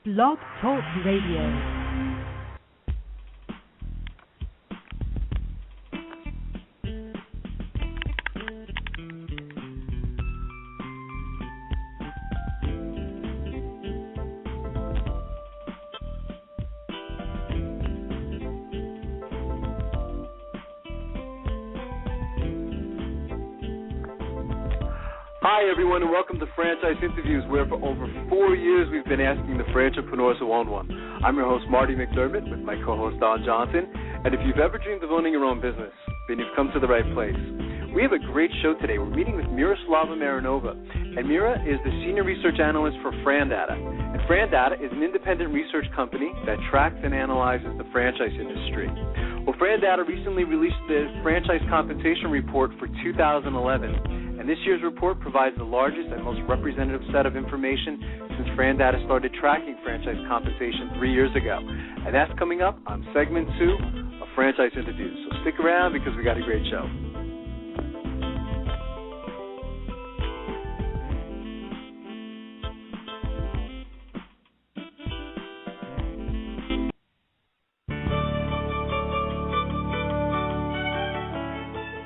Blog Talk Radio. Hi, everyone, and welcome to Franchise Interviews, where for over 4 years we've been asking the entrepreneurs who own one. I'm your host, Marty McDermott, with my co-host, Don Johnson. And if you've ever dreamed of owning your own business, then you've come to the right place. We have a great show today. We're meeting with Miroslava Marinova. And Mira is the Senior Research Analyst for Frandata. And Frandata is an independent research company that tracks and analyzes the franchise industry. Well, Frandata recently released the Franchise Compensation Report for 2011. And this year's report provides the largest and most representative set of information since Frandata started tracking franchise compensation 3 years ago. And that's coming up on segment 2 of Franchise Interviews. So stick around because we got a great show.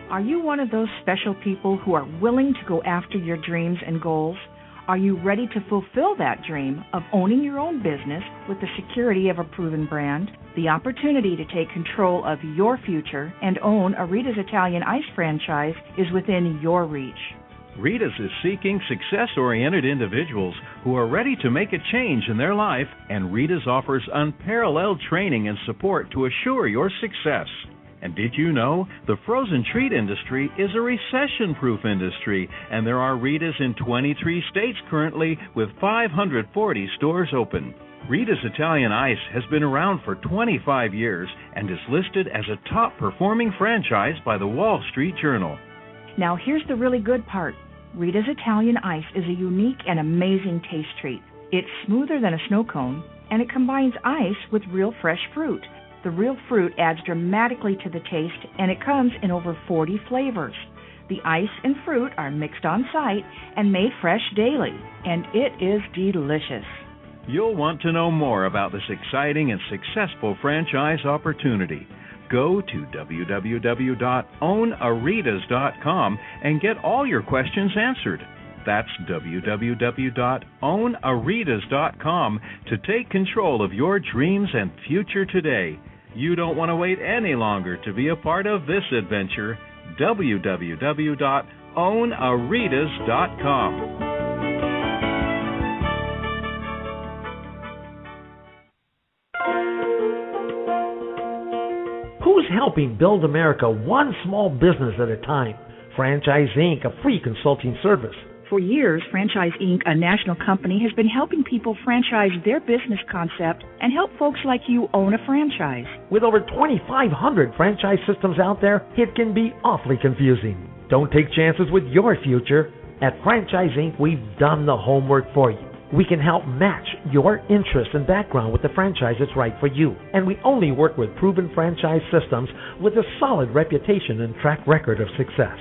Are you one of those special people who are willing to go after your dreams and goals? Are you ready to fulfill that dream of owning your own business with the security of a proven brand? The opportunity to take control of your future and own a Rita's Italian Ice franchise is within your reach. Rita's is seeking success-oriented individuals who are ready to make a change in their life, and Rita's offers unparalleled training and support to assure your success. And did you know the frozen treat industry is a recession-proof industry, and there are Rita's in 23 states currently with 540 stores open. Rita's Italian Ice has been around for 25 years and is listed as a top-performing franchise by the Wall Street Journal. Now here's the really good part. Rita's Italian Ice is a unique and amazing taste treat. It's smoother than a snow cone, and it combines ice with real fresh fruit. The real fruit adds dramatically to the taste, and it comes in over 40 flavors. The ice and fruit are mixed on site and made fresh daily, and it is delicious. You'll want to know more about this exciting and successful franchise opportunity. Go to www.ownaritas.com and get all your questions answered. That's www.ownaritas.com to take control of your dreams and future today. You don't want to wait any longer to be a part of this adventure. www.ownaritas.com. Who's helping build America one small business at a time? Franchise Inc., a free consulting service. For years, Franchise Inc., a national company, has been helping people franchise their business concept and help folks like you own a franchise. With over 2,500 franchise systems out there, it can be awfully confusing. Don't take chances with your future. At Franchise Inc., we've done the homework for you. We can help match your interests and background with the franchise that's right for you. And we only work with proven franchise systems with a solid reputation and track record of success.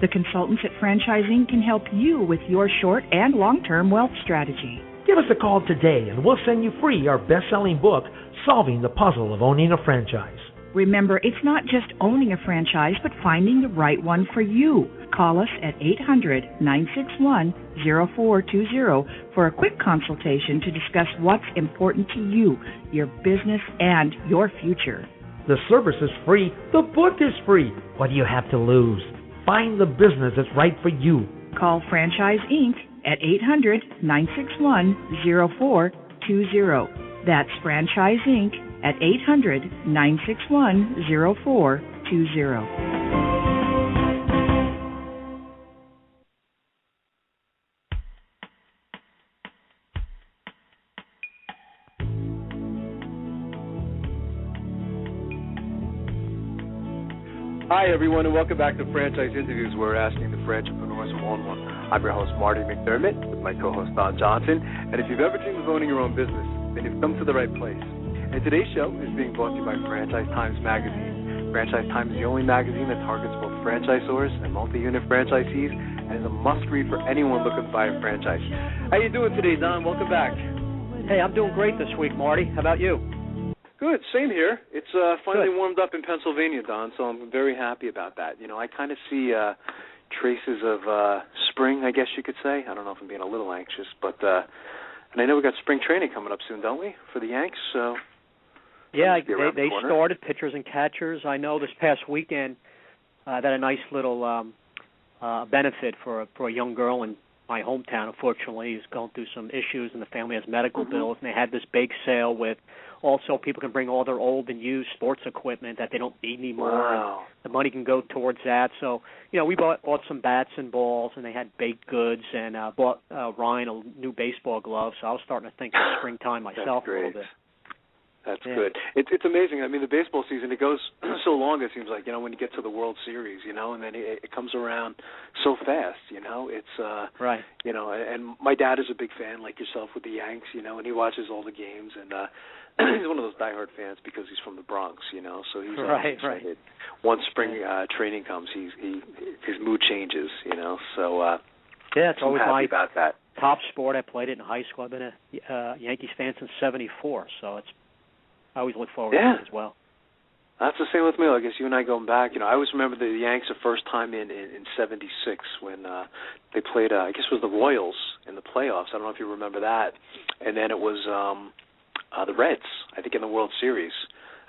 The consultants at Franchise Inc. can help you with your short and long-term wealth strategy. Give us a call today and we'll send you free our best-selling book, Solving the Puzzle of Owning a Franchise. Remember, it's not just owning a franchise, but finding the right one for you. Call us at 800-961-0420 for a quick consultation to discuss what's important to you, your business, and your future. The service is free. The book is free. What do you have to lose? Find the business that's right for you. Call Franchise Inc. at 800-961-0420. That's Franchise Inc. at 800-961-0420. Hi, everyone, and welcome back to Franchise Interviews, where we're asking the entrepreneurs who own one. I'm your host, Marty McDermott, with my co-host, Don Johnson. And if you've ever dreamed of owning your own business, then you've come to the right place. And today's show is being brought to you by Franchise Times Magazine. Franchise Times is the only magazine that targets both franchisors and multi-unit franchisees, and is a must-read for anyone looking to buy a franchise. How you doing today, Don? Welcome back. Hey, I'm doing great this week, Marty. How about you? Good, same here. It's finally warmed up in Pennsylvania, Don, so I'm very happy about that. You know, I kind of see traces of spring, I guess you could say. I don't know if I'm being a little anxious, but and I know we got spring training coming up soon, don't we, for the Yanks? So yeah, they started pitchers and catchers. I know this past weekend that a nice little benefit for a young girl in my hometown. Unfortunately, who's going through some issues, and the family has medical bills, and they had this bake sale with. Also, people can bring all their old and used sports equipment that they don't need anymore. Wow. The money can go towards that. So, you know, we bought some bats and balls, and they had baked goods, and bought Ryan a new baseball glove. So I was starting to think of springtime myself a little bit. That's good. It's amazing. I mean, the baseball season, it goes so long, it seems like, you know, when you get to the World Series, you know, and then it comes around so fast, you know. It's, right. You know, and my dad is a big fan, like yourself, with the Yanks, you know, and he watches all the games, and he's one of those diehard fans because he's from the Bronx, you know, so he's excited. Right. Once spring training comes, his mood changes, you know, so yeah, it's always my about that. Top sport. I played it in high school. I've been a Yankees fan since '74, so I always look forward to it as well. That's the same with me. I guess you and I going back. You know, I always remember the Yanks the first time in '76 when they played. I guess it was the Royals in the playoffs. I don't know if you remember that. And then it was the Reds. I think in the World Series,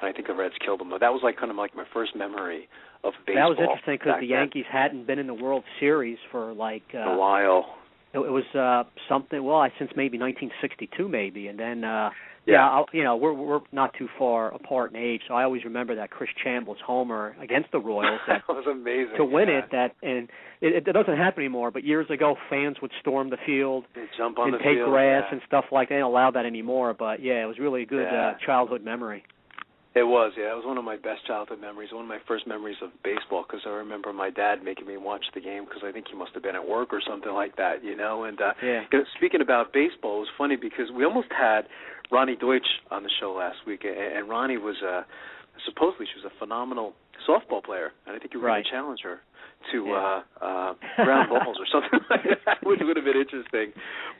and I think the Reds killed them. But that was like kind of like my first memory of baseball. That was interesting because the Yankees hadn't been in the World Series for like a while. It was something. Well, since maybe 1962, maybe, and then. You know, we're not too far apart in age, so I always remember that Chris Chambliss homer against the Royals. That was amazing. To win it, and it doesn't happen anymore, but years ago, fans would storm the field and jump on and the take field, grass and stuff like that. They don't allow that anymore, but, yeah, it was really a good childhood memory. It was, yeah. It was one of my best childhood memories, one of my first memories of baseball, because I remember my dad making me watch the game because I think he must have been at work or something like that, you know. And speaking about baseball, it was funny because we almost had Ronnie Deutsch on the show last week, and Ronnie was supposedly she was a phenomenal softball player, and I think you were going to challenge her to ground balls or something like that, which would have been interesting.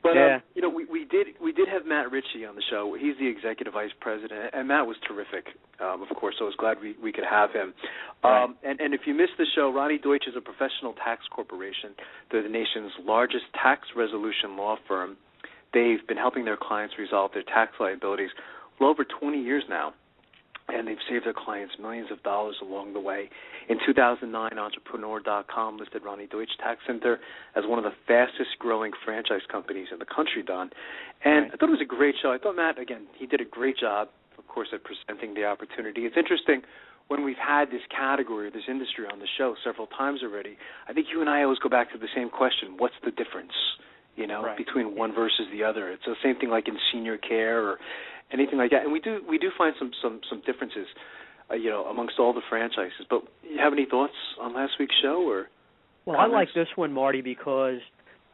But you know, we did have Matt Ritchie on the show. He's the executive vice president, and Matt was terrific. Of course, so I was glad we could have him. And if you missed the show, Ronnie Deutsch is a professional tax corporation. They're the nation's largest tax resolution law firm. They've been helping their clients resolve their tax liabilities well over 20 years now, and they've saved their clients millions of dollars along the way. In 2009, Entrepreneur.com listed Ronnie Deutsch Tax Center as one of the fastest-growing franchise companies in the country, Don. And I thought it was a great show. I thought Matt, again, he did a great job, of course, at presenting the opportunity. It's interesting, when we've had this category, this industry on the show several times already, I think you and I always go back to the same question, what's the difference? You know, between one versus the other. It's the same thing like in senior care or anything like that. And we do find some differences, you know, amongst all the franchises. But you have any thoughts on last week's show or? Well, comments? I like this one, Marty, because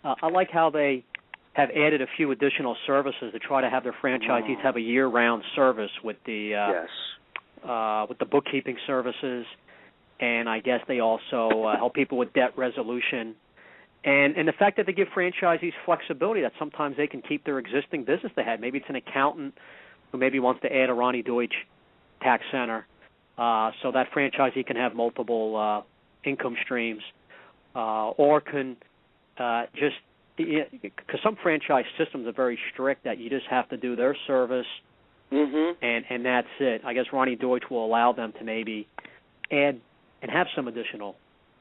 I like how they have added a few additional services to try to have their franchisees have a year-round service with the bookkeeping services, and I guess they also help people with debt resolution. And the fact that they give franchisees flexibility, that sometimes they can keep their existing business they had. Maybe it's an accountant who maybe wants to add a Ronnie Deutsch tax center, so that franchisee can have multiple income streams, or can because some franchise systems are very strict that you just have to do their service, and that's it. I guess Ronnie Deutsch will allow them to maybe add and have some additional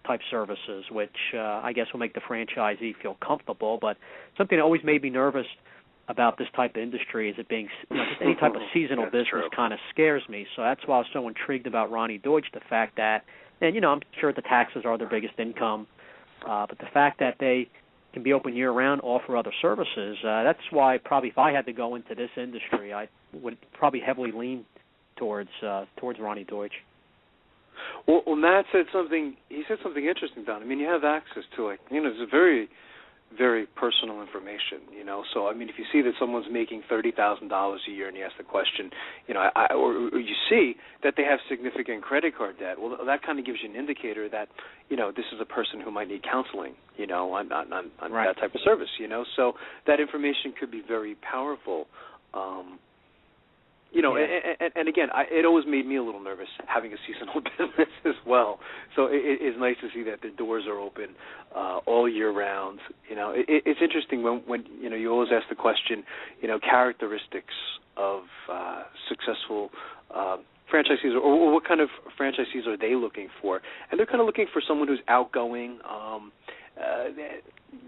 type services, which I guess will make the franchisee feel comfortable. But something that always made me nervous about this type of industry is it being, you know, just any type of seasonal business kind of scares me. So that's why I was so intrigued about Ronnie Deutsch, the fact that, and you know, I'm sure the taxes are their biggest income, but the fact that they can be open year-round, offer other services, that's why probably if I had to go into this industry, I would probably heavily lean towards Ronnie Deutsch. Well, Matt said something. He said something interesting, Don. I mean, you have access to, like, you know, it's a very, very personal information, you know. So, I mean, if you see that someone's making $30,000 a year and you ask the question, you know, or you see that they have significant credit card debt, well, that kind of gives you an indicator that, you know, this is a person who might need counseling, you know, on that type of service, you know. So that information could be very powerful. You know, and again, it always made me a little nervous having a seasonal business as well. So it is nice to see that the doors are open all year round. You know, it's interesting when you know, you always ask the question, you know, characteristics of successful franchisees, or what kind of franchisees are they looking for? And they're kind of looking for someone who's outgoing.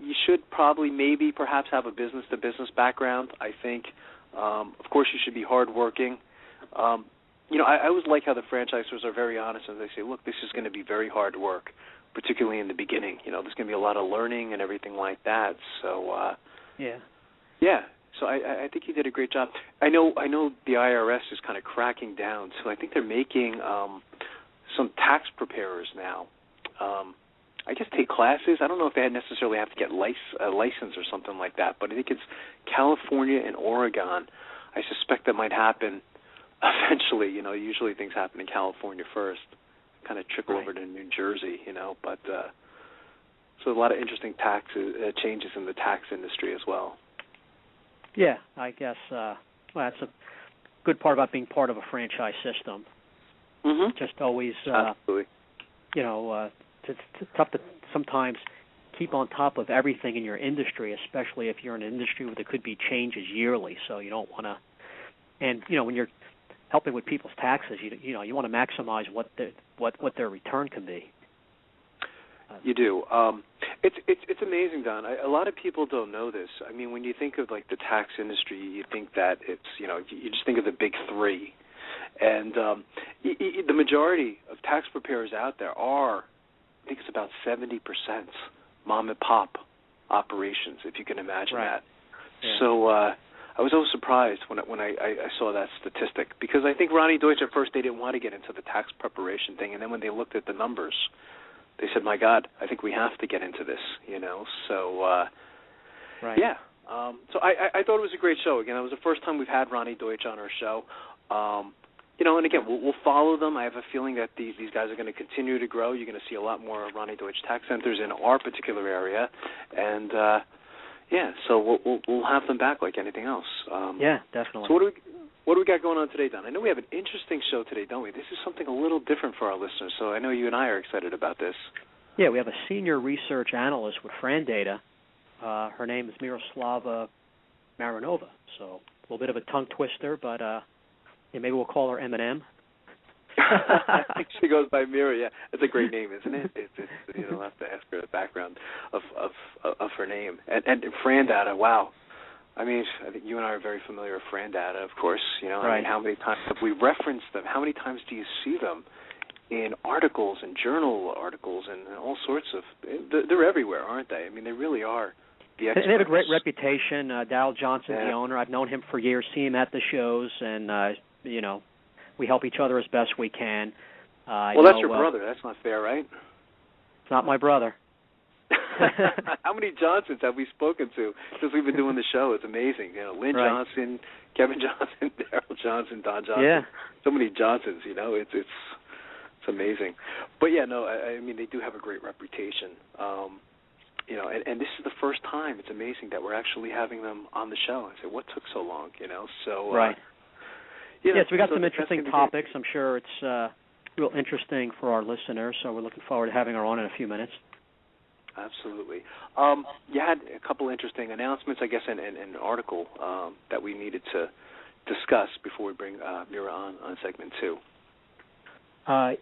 You should probably perhaps have a business-to-business background, I think. Of course, you should be hardworking. You know, I always like how the franchisors are very honest and they say, look, this is going to be very hard work, particularly in the beginning. You know, there's going to be a lot of learning and everything like that. So, yeah. So I think you did a great job. I know the IRS is kind of cracking down, so I think they're making some tax preparers now. I guess take classes. I don't know if they necessarily have to get a license or something like that, but I think it's California and Oregon. I suspect that might happen eventually. You know, usually things happen in California first, kind of trickle over to New Jersey, you know. But so a lot of interesting tax changes in the tax industry as well. Yeah, I guess that's a good part about being part of a franchise system. Mm-hmm. Just always, absolutely. You know, it's tough to sometimes keep on top of everything in your industry, especially if you're in an industry where there could be changes yearly. So you don't want to, and you know, when you're helping with people's taxes, you know, you want to maximize what their return can be. You do. It's amazing, Don. A lot of people don't know this. I mean, when you think of like the tax industry, you think that it's, you know, you just think of the big three, and the majority of tax preparers out there are, I think it's about 70% mom and pop operations, if you can imagine that. Yeah. So I was always surprised when I saw that statistic, because I think Ronnie Deutsch at first they didn't want to get into the tax preparation thing, and then when they looked at the numbers, they said, "My God, I think we have to get into this." You know, so yeah. So I thought it was a great show. Again, it was the first time we've had Ronnie Deutsch on our show. You know, and again, we'll follow them. I have a feeling that these guys are going to continue to grow. You're going to see a lot more Ronnie Deutsch tax centers in our particular area, and yeah, so we'll have them back like anything else. Yeah, definitely. So what do we got going on today, Don? I know we have an interesting show today, don't we? This is something a little different for our listeners, so I know you and I are excited about this. Yeah, we have a senior research analyst with Frandata. Her name is Miroslava Marinova, so a little bit of a tongue twister, but yeah, maybe we'll call her M&M. I think she goes by Mira. Yeah, it's a great name, isn't it? It's you know, I'll have to ask her the background of her name. And Frandata, wow. I mean, I think you and I are very familiar with Frandata, of course. You know, I mean, how many times have we referenced them? How many times do you see them in articles and journal articles and all sorts of? They're everywhere, aren't they? I mean, they really are the experts. They have a great reputation. Darrell Johnson, the owner. I've known him for years. See him at the shows, and you know, we help each other as best we can. Well, that's your brother. That's not fair, right? It's not my brother. How many Johnsons have we spoken to since we've been doing the show? It's amazing. You know, Lynn Johnson, Kevin Johnson, Darrell Johnson, Don Johnson. Yeah. So many Johnsons. You know, it's amazing. But yeah, no, I mean, they do have a great reputation. You know, and this is the first time. It's amazing that we're actually having them on the show. I say, what took so long? You know, so you know, yes, we got some interesting topics. I'm sure it's real interesting for our listeners. So we're looking forward to having her on in a few minutes. Absolutely. You had a couple interesting announcements, I guess, and an article that we needed to discuss before we bring Mira on segment 2.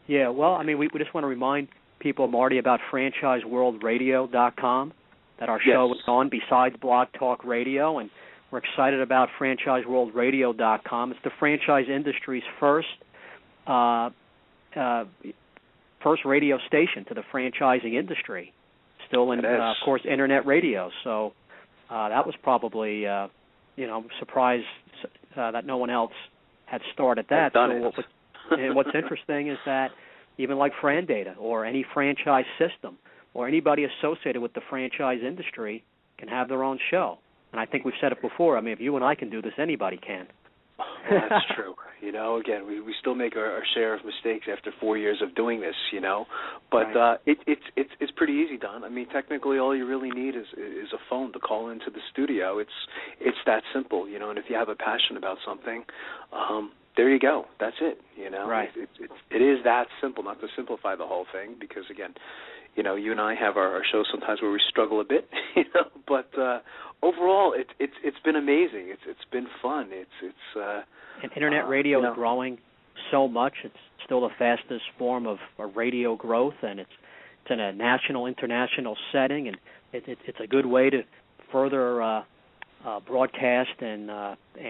Yeah, well, I mean, we just want to remind people, Marty, about FranchiseWorldRadio.com, that our show is on besides Blog Talk Radio, and we're excited about FranchiseWorldRadio.com. It's the franchise industry's first radio station to the franchising industry. Still in, of course, internet radio. So that was probably, you know, surprised that no one else had started that. And what's interesting is that even like Frandata or any franchise system or anybody associated with the franchise industry can have their own show. And I think we've said it before. I mean, if you and I can do this, anybody can. Well, that's true. Again, we still make our share of mistakes after 4 years of doing this, But right. It's pretty easy, Don. I mean, technically, all you really need is a phone to call into the studio. It's that simple, And if you have a passion about something, there you go. That's it, Right. It is that simple. Not to simplify the whole thing, because again, you and I have our shows sometimes where we struggle a bit, But overall, it's been amazing. It's been fun. And Internet radio is growing so much. It's still the fastest form of radio growth, and it's in a national, international setting, and it's a good way to further broadcast and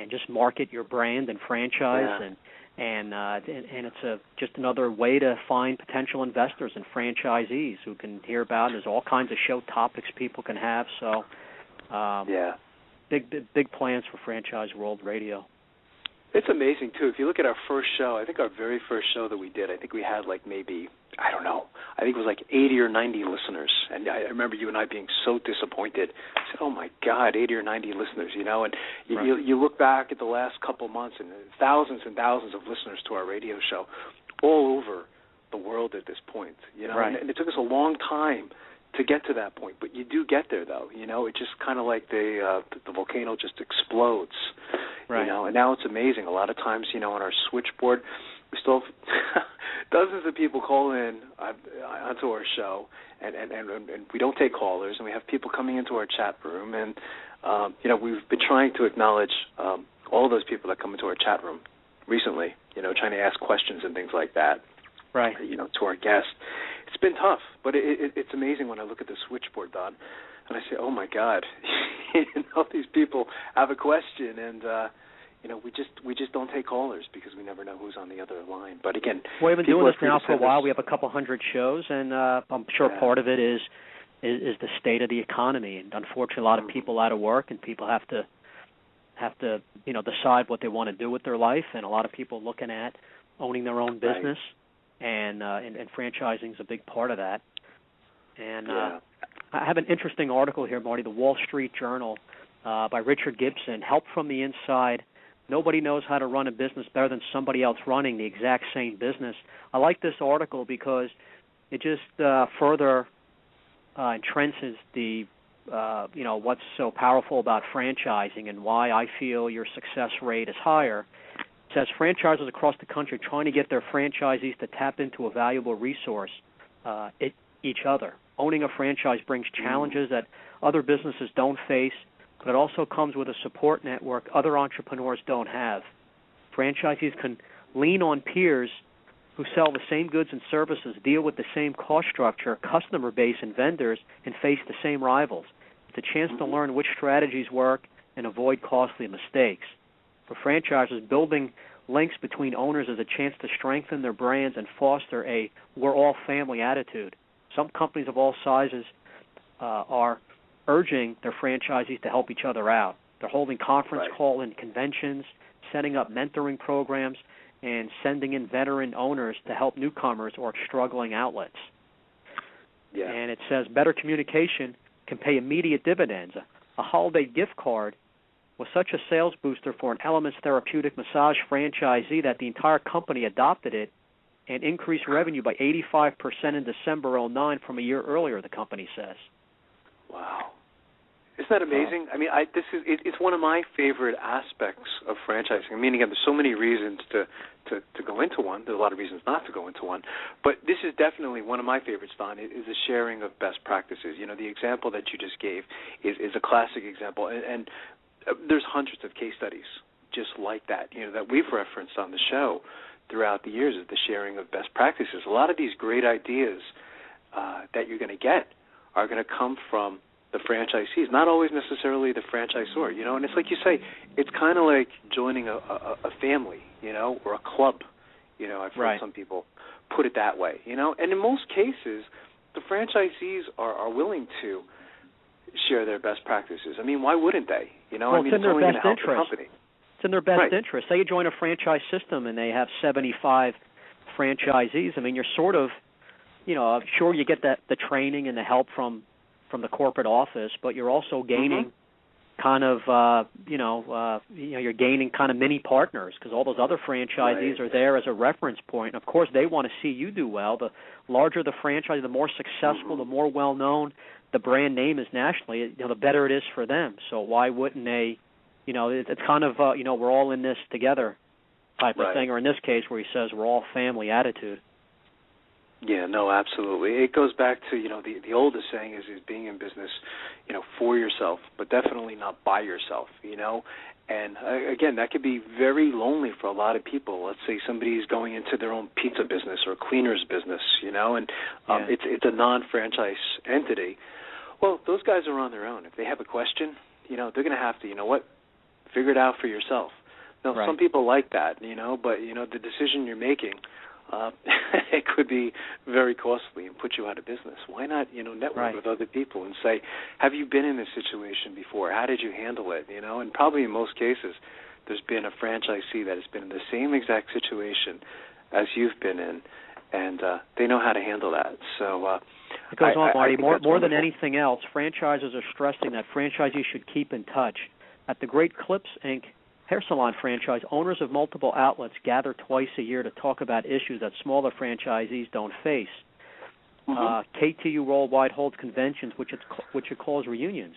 just market your brand and franchise, and it's just another way to find potential investors and franchisees who can hear about it. There's all kinds of show topics people can have. So, big plans for Franchise World Radio. It's amazing, too. If you look at our first show, I think our very first show that we did, I think we had maybe, I don't know, I think it was 80 or 90 listeners. And I remember you and I being so disappointed. I said, oh, my God, 80 or 90 listeners, And right. you look back at the last couple months and thousands of listeners to our radio show all over the world at this point, Right. And it took us a long time to get to that point, but you do get there, though. It's just kind of like the volcano just explodes, right. And now it's amazing. A lot of times, on our switchboard, we still have dozens of people call in onto our show, and we don't take callers, and we have people coming into our chat room, and we've been trying to acknowledge all those people that come into our chat room recently, trying to ask questions and things like that. Right. To our guests. It's been tough, but it's amazing when I look at the switchboard, Don, and I say, oh, my God, these people have a question, and, we just don't take callers because we never know who's on the other line. But, again, we've been doing this now for a while. We have a couple hundred shows, and I'm sure part of it is the state of the economy. And unfortunately, a lot of people out of work, and people have to decide what they want to do with their life, and a lot of people looking at owning their own business. Right. And franchising is a big part of that. And I have an interesting article here, Marty, the Wall Street Journal by Richard Gibson, Help from the Inside. Nobody knows how to run a business better than somebody else running the exact same business. I like this article because it just further entrenches the, what's so powerful about franchising and why I feel your success rate is higher. It says franchisers across the country trying to get their franchisees to tap into a valuable resource, each other. Owning a franchise brings challenges that other businesses don't face, but it also comes with a support network other entrepreneurs don't have. Franchisees can lean on peers who sell the same goods and services, deal with the same cost structure, customer base, and vendors, and face the same rivals. It's a chance to learn which strategies work and avoid costly mistakes. For franchisers, building links between owners is a chance to strengthen their brands and foster a we're-all-family attitude. Some companies of all sizes are urging their franchisees to help each other out. They're holding conference call and conventions, setting up mentoring programs, and sending in veteran owners to help newcomers or struggling outlets. Yeah. And it says better communication can pay immediate dividends. A holiday gift card was such a sales booster for an Elements Therapeutic Massage franchisee that the entire company adopted it and increased revenue by 85% in December 2009 from a year earlier, the company says. Wow. Isn't that amazing? I mean, it's one of my favorite aspects of franchising. I mean, again, there's so many reasons to go into one. There's a lot of reasons not to go into one. But this is definitely one of my favorites, Don, is the sharing of best practices. The example that you just gave is a classic example. And there's hundreds of case studies just like that, that we've referenced on the show throughout the years, of the sharing of best practices. A lot of these great ideas that you're going to get are going to come from the franchisees, not always necessarily the franchisor, and it's like you say, it's kind of like joining a family, or a club, I've heard some people put it that way, and in most cases, the franchisees are willing to share their best practices. I mean, why wouldn't they? Well, it's in their best interest. It's in their best interest. Say you join a franchise system and they have 75 franchisees. I mean, you're sort of, sure you get the training and the help from the corporate office, but you're also gaining kind of, you're gaining kind of mini partners because all those other franchisees are there as a reference point. Of course, they want to see you do well. The larger the franchise, the more successful, the more well-known the brand name is nationally, the better it is for them. So why wouldn't they, it's kind of, we're all in this together type of thing, or in this case where he says we're all family attitude. Yeah, no, absolutely. It goes back to, the oldest saying is being in business, for yourself, but definitely not by yourself, And, again, that could be very lonely for a lot of people. Let's say somebody's going into their own pizza business or cleaner's business, and it's a non-franchise entity. Well, those guys are on their own. If they have a question, they're going to have to, figure it out for yourself. Now, some people like that, but, the decision you're making, it could be very costly and put you out of business. Why not, network with other people and say, have you been in this situation before? How did you handle it? And probably in most cases, there's been a franchisee that has been in the same exact situation as you've been in, and they know how to handle that. So it goes on, Marty. More than anything else, franchisers are stressing that franchisees should keep in touch. At the Great Clips, Inc. hair salon franchise, owners of multiple outlets gather twice a year to talk about issues that smaller franchisees don't face. KTU Worldwide holds conventions, which it calls reunions,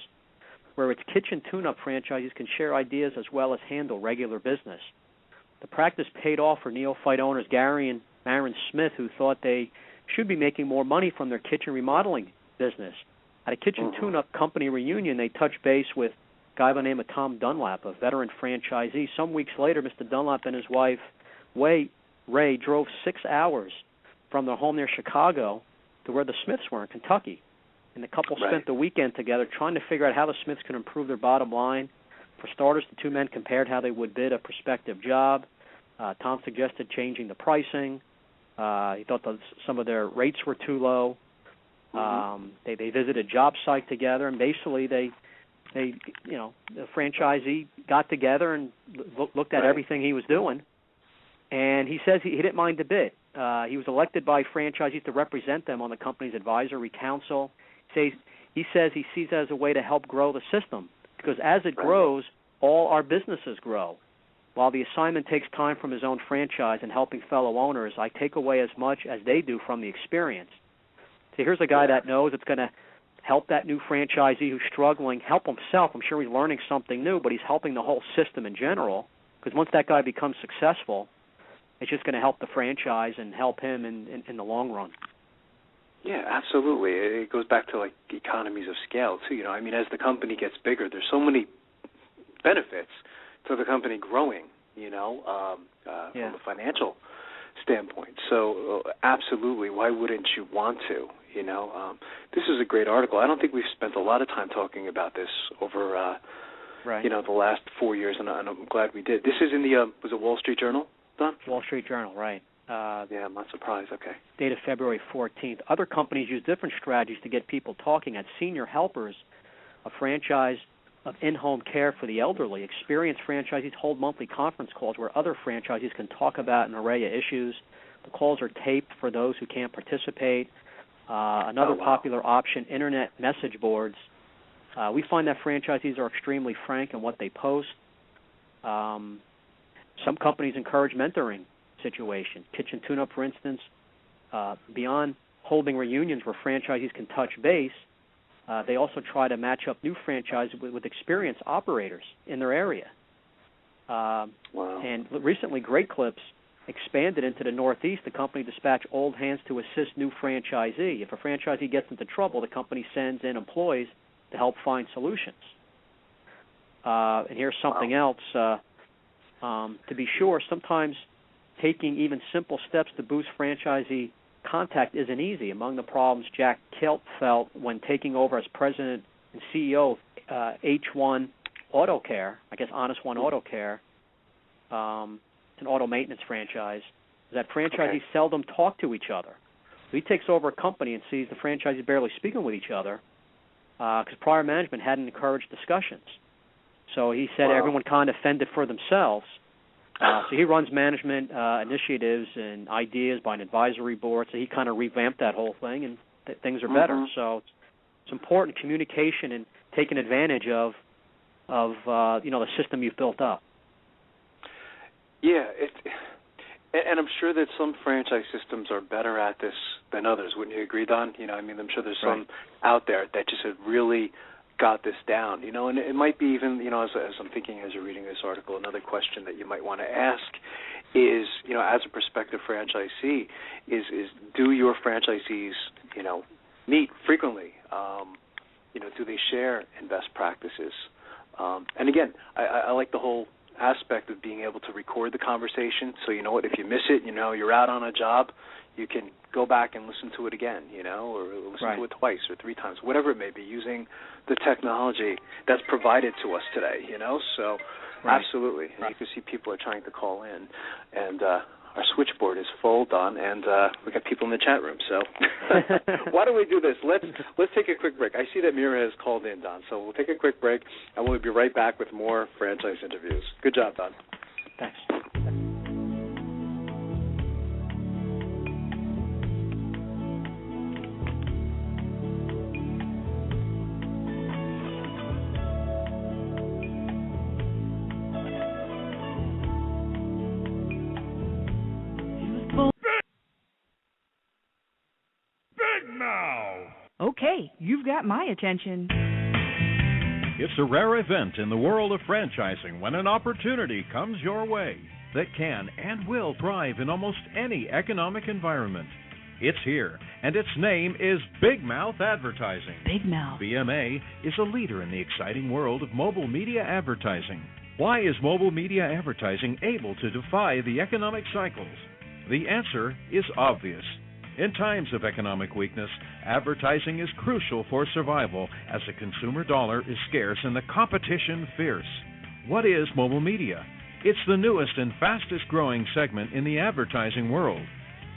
where its kitchen tune-up franchisees can share ideas as well as handle regular business. The practice paid off for neophyte owners Gary and Maren Smith, who thought they should be making more money from their kitchen remodeling business. At a kitchen tune-up company reunion, they touched base with a guy by the name of Tom Dunlap, a veteran franchisee. Some weeks later, Mr. Dunlap and his wife, Ray, drove 6 hours from their home near Chicago to where the Smiths were in Kentucky. And the couple spent the weekend together trying to figure out how the Smiths can improve their bottom line. For starters, the two men compared how they would bid a prospective job. Tom suggested changing the pricing. He thought some of their rates were too low. They visited a job site together, and basically the franchisee got together and looked at everything he was doing, and he says he didn't mind a bit. He was elected by franchisees to represent them on the company's advisory council. He says he sees it as a way to help grow the system, because as it grows, all our businesses grow. While the assignment takes time from his own franchise and helping fellow owners, I take away as much as they do from the experience. So here's a guy that knows it's going to help that new franchisee who's struggling, help himself. I'm sure he's learning something new, but he's helping the whole system in general, because once that guy becomes successful, it's just going to help the franchise and help him in the long run. Yeah, absolutely. It goes back to, like, economies of scale, too. As the company gets bigger, there's so many benefits to the company growing, from a financial standpoint. So, absolutely, why wouldn't you want to? This is a great article. I don't think we've spent a lot of time talking about this over, the last 4 years, and I'm glad we did. This is in the, was it Wall Street Journal, Don? Wall Street Journal, right. I'm not surprised. Okay. Dated February 14th. Other companies use different strategies to get people talking. At Senior Helpers, a franchise of in-home care for the elderly, experienced franchisees hold monthly conference calls where other franchisees can talk about an array of issues. The calls are taped for those who can't participate. Another popular option, internet message boards. We find that franchisees are extremely frank in what they post. Some companies encourage mentoring situation. Kitchen Tune-Up, for instance, beyond holding reunions where franchisees can touch base, they also try to match up new franchises with experienced operators in their area. And recently, Great Clips expanded into the Northeast. The company dispatched old hands to assist new franchisee. If a franchisee gets into trouble, the company sends in employees to help find solutions. And here's something else. To be sure, sometimes taking even simple steps to boost franchisee contact isn't easy. Among the problems Jack Kilt felt when taking over as president and CEO of H1 Auto Care, I guess Honest One Auto Care, an auto maintenance franchise, is that franchisees seldom talk to each other. So he takes over a company and sees the franchisees barely speaking with each other because prior management hadn't encouraged discussions. So he said everyone kind of fended for themselves. So he runs management initiatives and ideas by an advisory board. So he kind of revamped that whole thing, and things are better. So it's important communication and taking advantage of the system you've built up. Yeah, and I'm sure that some franchise systems are better at this than others. Wouldn't you agree, Don? I'm sure there's some out there that just have really got this down. And it might be even, as I'm thinking as you're reading this article, another question that you might want to ask is, as a prospective franchisee, is do your franchisees, meet frequently? Do they share in best practices? And again, I like the whole aspect of being able to record the conversation. So if you miss it, you're out on a job, you can go back and listen to it again, or listen to it twice or three times, whatever it may be, using the technology that's provided to us today, So absolutely. And you can see people are trying to call in, and our switchboard is full, Don, and we got people in the chat room. So why don't we do this? Let's take a quick break. I see that Mira has called in, Don, so we'll take a quick break, and we'll be right back with more franchise interviews. Good job, Don. Thanks. Okay, you've got my attention. It's a rare event in the world of franchising when an opportunity comes your way that can and will thrive in almost any economic environment. It's here, and its name is Big Mouth Advertising. Big Mouth. BMA is a leader in the exciting world of mobile media advertising. Why is mobile media advertising able to defy the economic cycles? The answer is obvious. In times of economic weakness, advertising is crucial for survival as the consumer dollar is scarce and the competition fierce. What is mobile media? It's the newest and fastest growing segment in the advertising world.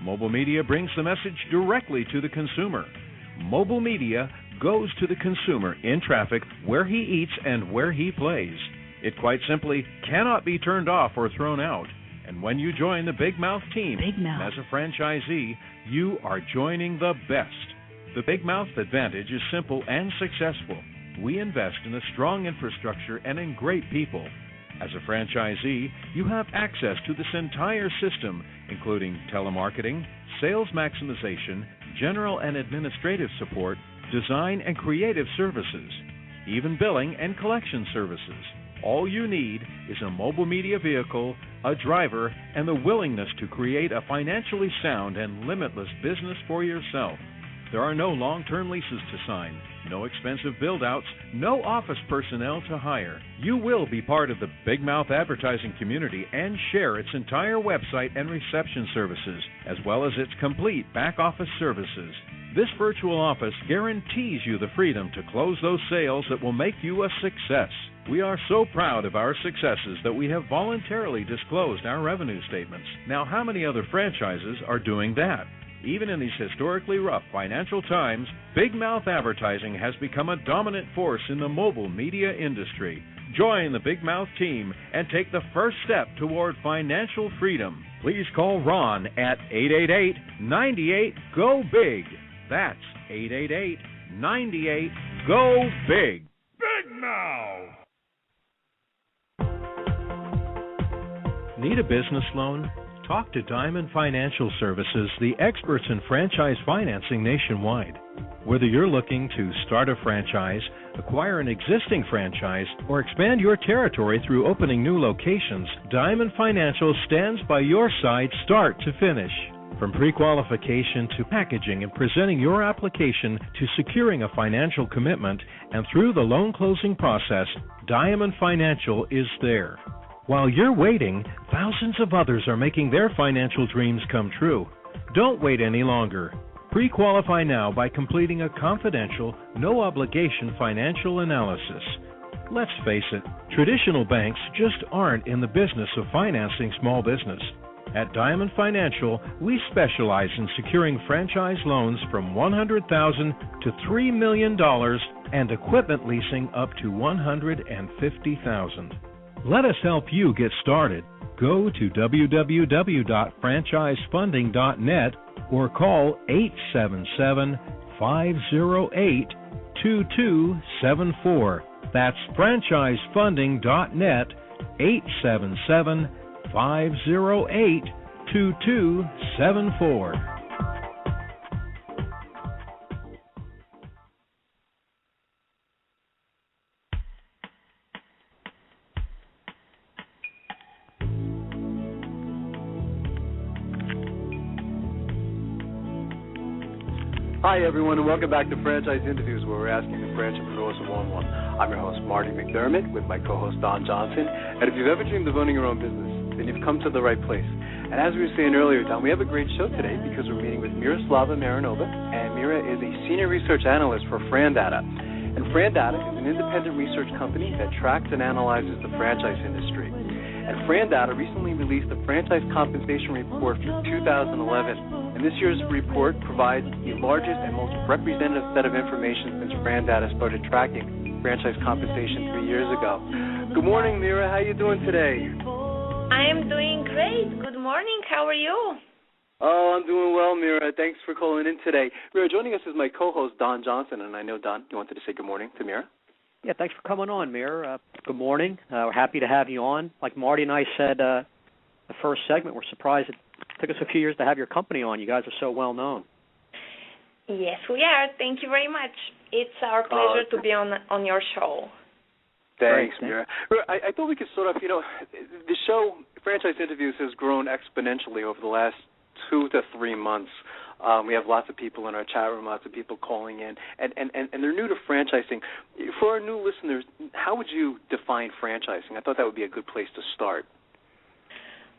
Mobile media brings the message directly to the consumer. Mobile media goes to the consumer in traffic, where he eats and where he plays. It quite simply cannot be turned off or thrown out. And when you join the Big Mouth team as a franchisee, you are joining the best. The Big Mouth advantage is simple and successful. We invest in a strong infrastructure and in great people. As a franchisee, you have access to this entire system, including telemarketing, sales maximization, general and administrative support, design and creative services, even billing and collection services. All you need is a mobile media vehicle, a driver, and the willingness to create a financially sound and limitless business for yourself. There are no long-term leases to sign, no expensive build-outs, no office personnel to hire. You will be part of the Big Mouth advertising community and share its entire website and reception services, as well as its complete back-office services. This virtual office guarantees you the freedom to close those sales that will make you a success. We are so proud of our successes that we have voluntarily disclosed our revenue statements. Now, how many other franchises are doing that? Even in these historically rough financial times, Big Mouth Advertising has become a dominant force in the mobile media industry. Join the Big Mouth team and take the first step toward financial freedom. Please call Ron at 888-98-GO-BIG. That's 888-98-GO-BIG. Big Mouth! Need a business loan? Talk to Diamond Financial Services, the experts in franchise financing nationwide. Whether you're looking to start a franchise, acquire an existing franchise, or expand your territory through opening new locations, Diamond Financial stands by your side start to finish. From pre-qualification to packaging and presenting your application to securing a financial commitment and through the loan closing process, Diamond Financial is there. While you're waiting, thousands of others are making their financial dreams come true. Don't wait any longer. Pre-qualify now by completing a confidential, no-obligation financial analysis. Let's face it, traditional banks just aren't in the business of financing small business. At Diamond Financial, we specialize in securing franchise loans from $100,000 to $3 million and equipment leasing up to $150,000. Let us help you get started. Go to www.franchisefunding.net or call 877-508-2274. That's franchisefunding.net, 877-508-2274. Hi, everyone, and welcome back to Franchise Interviews, where we're asking the entrepreneurs one-on-one. I'm your host, Marty McDermott, with my co-host, Don Johnson. And if you've ever dreamed of owning your own business, then you've come to the right place. And as we were saying earlier, Don, we have a great show today because we're meeting with Miroslava Marinova, and Mira is a senior research analyst for Frandata. And Frandata is an independent research company that tracks and analyzes the franchise industry. And Frandata recently released the Franchise Compensation Report for 2011. And this year's report provides the largest and most representative set of information since Frandata started tracking franchise compensation 3 years ago. Good morning, Mira. How are you doing today? I am doing great. Good morning. How are you? Oh, I'm doing well, Mira. Thanks for calling in today. Mira, joining us is my co-host, Don Johnson. And I know, Don, you wanted to say good morning to Mira? Yeah, thanks for coming on, Mira. Good morning. We're happy to have you on. Like Marty and I said the first segment, we're surprised it took us a few years to have your company on. You guys are so well known. Yes, we are. Thank you very much. It's our pleasure to be on your show. Thanks, Mira. I thought we could sort of, the show, Franchise Interviews, has grown exponentially over the last 2 to 3 months. We have lots of people in our chat room, lots of people calling in, and they're new to franchising. For our new listeners, how would you define franchising? I thought that would be a good place to start.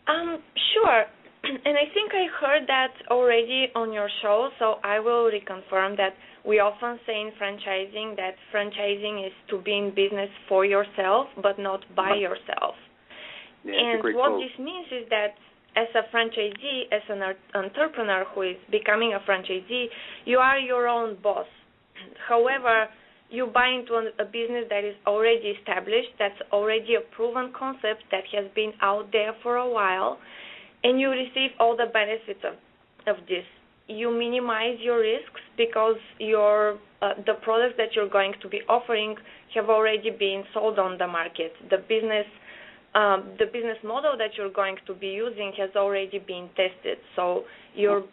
Sure. And I think I heard that already on your show, so I will reconfirm that we often say in franchising that franchising is to be in business for yourself, but not by yourself. Yeah, and what this means is that as a franchisee, as an entrepreneur who is becoming a franchisee, you are your own boss. However, you buy into a business that is already established, that's already a proven concept that has been out there for a while, and you receive all the benefits of this. You minimize your risks because the products that you're going to be offering have already been sold on the market. The business model that you're going to be using has already been tested. So you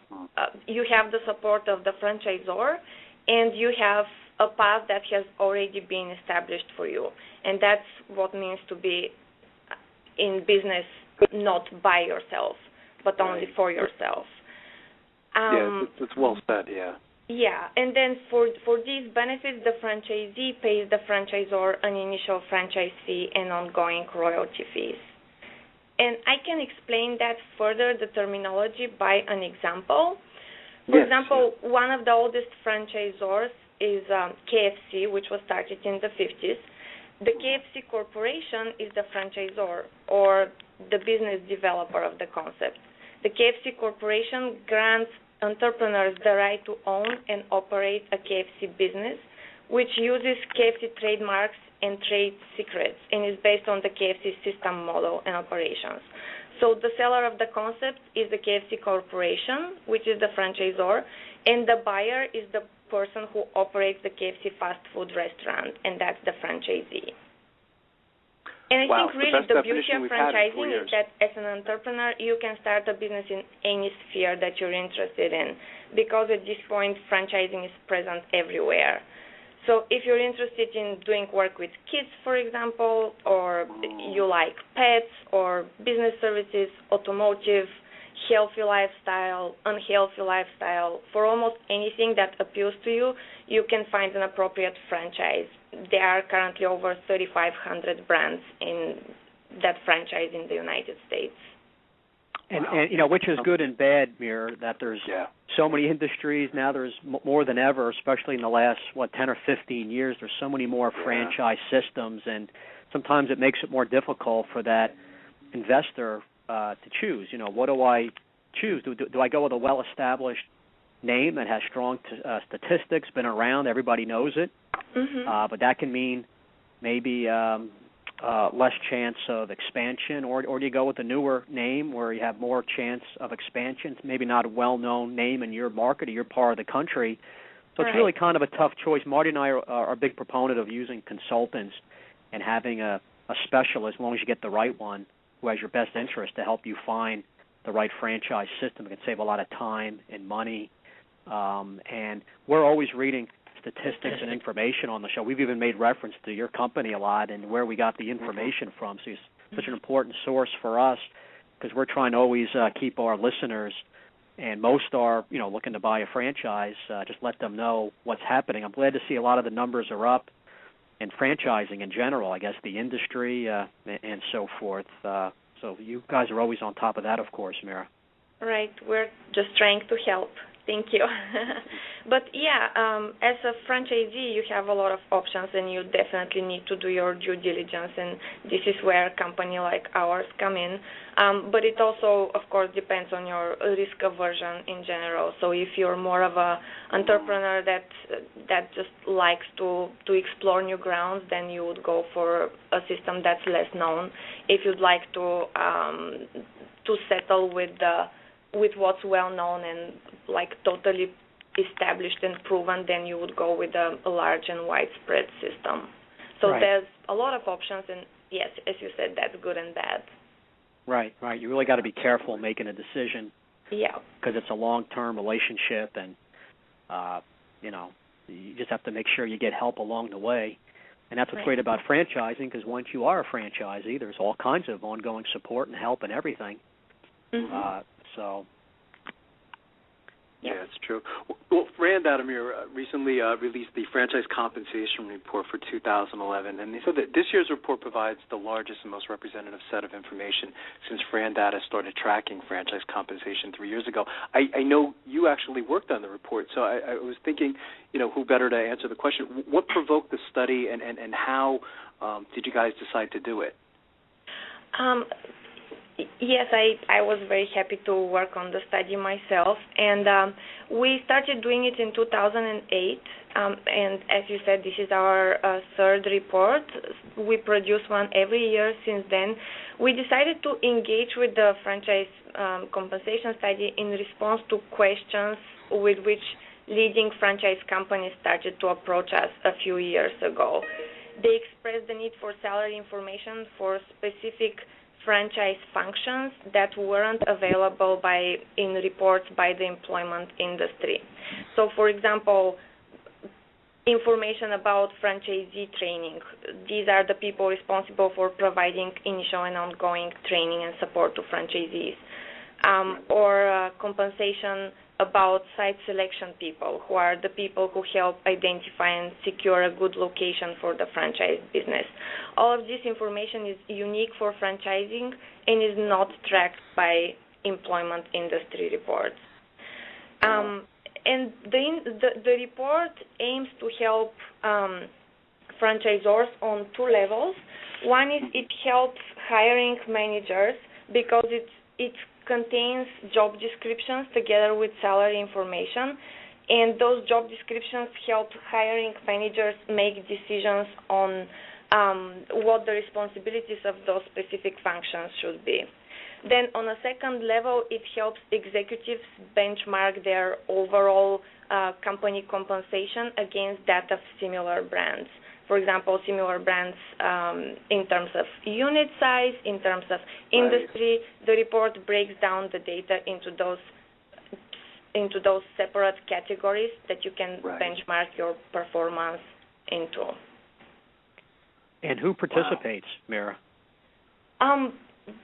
have the support of the franchisor, and you have a path that has already been established for you. And that's what it means to be in business not by yourself, but only for yourself. It's well said, yeah. Yeah, and then for these benefits, the franchisee pays the franchisor an initial franchise fee and ongoing royalty fees. And I can explain that further, the terminology, by an example. For example, one of the oldest franchisors is KFC, which was started in the 50s. The KFC Corporation is the franchisor or the business developer of the concept. The KFC Corporation grants entrepreneurs the right to own and operate a KFC business, which uses KFC trademarks and trade secrets and is based on the KFC system model and operations. So the seller of the concept is the KFC Corporation, which is the franchisor, and the buyer is the person who operates the KFC fast food restaurant, and that's the franchisee. And I think really the beauty of franchising is that as an entrepreneur, you can start a business in any sphere that you're interested in, because at this point, franchising is present everywhere. So if you're interested in doing work with kids, for example, or you like pets or business services, automotive, healthy lifestyle, unhealthy lifestyle, for almost anything that appeals to you, you can find an appropriate franchise. There are currently over 3,500 brands in that franchise in the United States. And which is good and bad, Mir, that there's so many industries. Now there's more than ever, especially in the last, 10 or 15 years, there's so many more franchise systems, and sometimes it makes it more difficult for that investor to choose. What do I choose? Do I go with a well-established name that has strong statistics, been around, everybody knows it, but that can mean maybe less chance of expansion, or do you go with a newer name where you have more chance of expansion? It's maybe not a well-known name in your market or your part of the country, So it's really kind of a tough choice. Marty and I are a big proponent of using consultants and having a specialist, as long as you get the right one, who has your best interest to help you find the right franchise system. It can save a lot of time and money. And we're always reading statistics and information on the show. We've even made reference to your company a lot and where we got the information from. So it's such an important source for us because we're trying to always keep our listeners, and most are, looking to buy a franchise, just let them know what's happening. I'm glad to see a lot of the numbers are up in franchising in general, I guess, the industry and so forth. So you guys are always on top of that, of course, Mira. Right. We're just trying to help. Thank you. But, as a franchisee, you have a lot of options, and you definitely need to do your due diligence, and this is where a company like ours come in. But it also, of course, depends on your risk aversion in general. So if you're more of a entrepreneur that just likes to explore new grounds, then you would go for a system that's less known. If you'd like to settle with what's well known and totally established and proven, then you would go with a large and widespread system. So there's a lot of options, and yes, as you said, that's good and bad. Right. You really got to be careful making a decision. Yeah. Because it's a long-term relationship, and you just have to make sure you get help along the way. And that's what's great about franchising, because once you are a franchisee, there's all kinds of ongoing support and help and everything. Mm-hmm. Yeah, it's true. Well, Frandata recently released the Franchise Compensation Report for 2011, and they said that this year's report provides the largest and most representative set of information since Frandata started tracking franchise compensation 3 years ago. I know you actually worked on the report, so I was thinking, who better to answer the question? What provoked the study, and how did you guys decide to do it? Yes, I was very happy to work on the study myself, and we started doing it in 2008, and as you said, this is our third report. We produce one every year since then. We decided to engage with the franchise compensation study in response to questions with which leading franchise companies started to approach us a few years ago. They expressed the need for salary information for specific franchise functions that weren't available in reports by the employment industry. So, for example, information about franchisee training. These are the people responsible for providing initial and ongoing training and support to franchisees. Or compensation about site selection people, who are the people who help identify and secure a good location for the franchise business. All of this information is unique for franchising and is not tracked by employment industry reports. And the report aims to help franchisors on two levels. One is it helps hiring managers because it contains job descriptions together with salary information, and those job descriptions help hiring managers make decisions on what the responsibilities of those specific functions should be. Then on a second level, it helps executives benchmark their overall company compensation against that of similar brands. For example, similar brands in terms of unit size, in terms of industry. The report breaks down the data into those separate categories that you can benchmark your performance into. And who participates, Mira?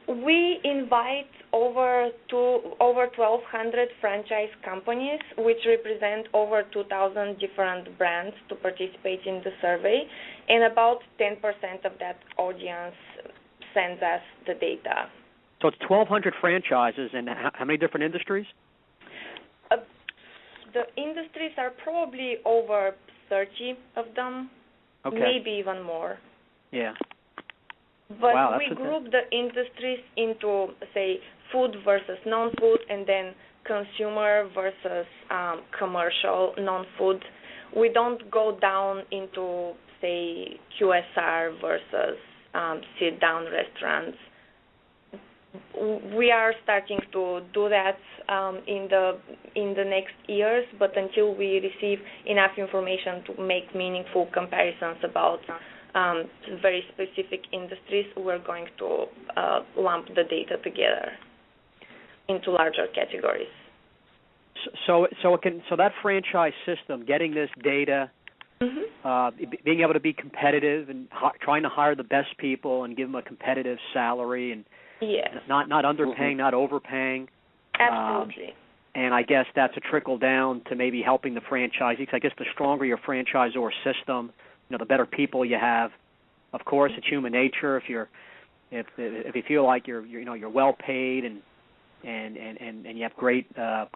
We invite over 1,200 franchise companies, which represent over 2,000 different brands, to participate in the survey, and about 10% of that audience sends us the data. So it's 1,200 franchises, and how many different industries? The industries are probably over 30 of them, maybe even more. Yeah. But we group the industries into, say, food versus non-food, and then consumer versus commercial non-food. We don't go down into, say, QSR versus sit-down restaurants. we are starting to do that in the next years, but until we receive enough information to make meaningful comparisons about very specific industries, we're going to lump the data together into larger categories. So that franchise system, getting this data, being able to be competitive and trying to hire the best people and give them a competitive salary and not underpaying, not overpaying. Absolutely. And I guess that's a trickle down to maybe helping the franchisees. I guess the stronger your franchisor system, the better people you have. Of course, it's human nature. If you feel like you're well paid and you have great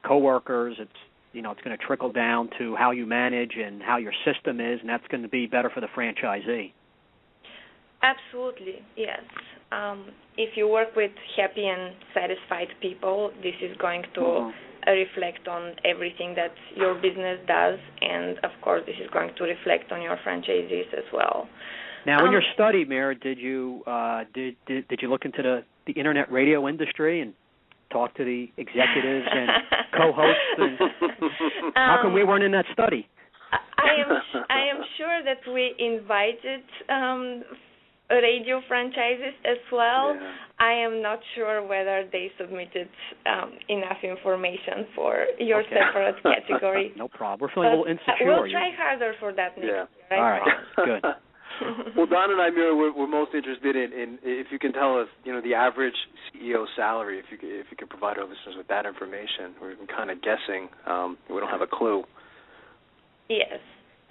coworkers, it's going to trickle down to how you manage and how your system is, and that's going to be better for the franchisee. Absolutely, yes. If you work with happy and satisfied people, this is going to reflect on everything that your business does, and of course, this is going to reflect on your franchisees as well. Now, in your study, Mira, did you look into the internet radio industry and talk to the executives and co-hosts? And how come we weren't in that study? I am sure that we invited radio franchises as well. Yeah. I am not sure whether they submitted enough information for your separate category. No problem. We're feeling a little insecure. We'll try harder for that next year. All right. Good. Well, Don and I, Mira, we're most interested in if you can tell us, the average CEO salary. If you could provide our listeners with that information, we're kind of guessing. We don't have a clue. Yes,